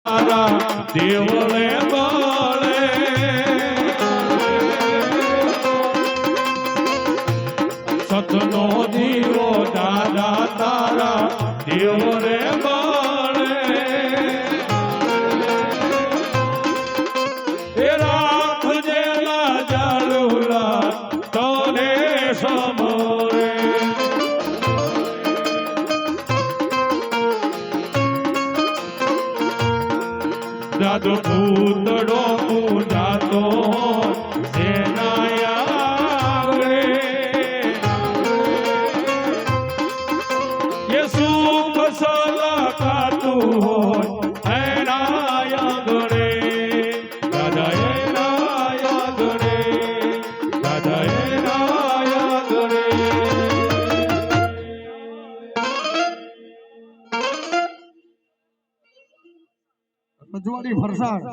દેવલે બોલે સતનો દીવો દાદા તારા દેવલે બોલે એ રાખજે ના જાલુલા તને સમોરે દાદો ભૂતડો જાતો સેનાયા એ સુખ સલા ખાતું હોય એનાયા ગણે દાદા એનાયા ગણે દાદા એનાયા ગણે રજવાડી ફરસાણ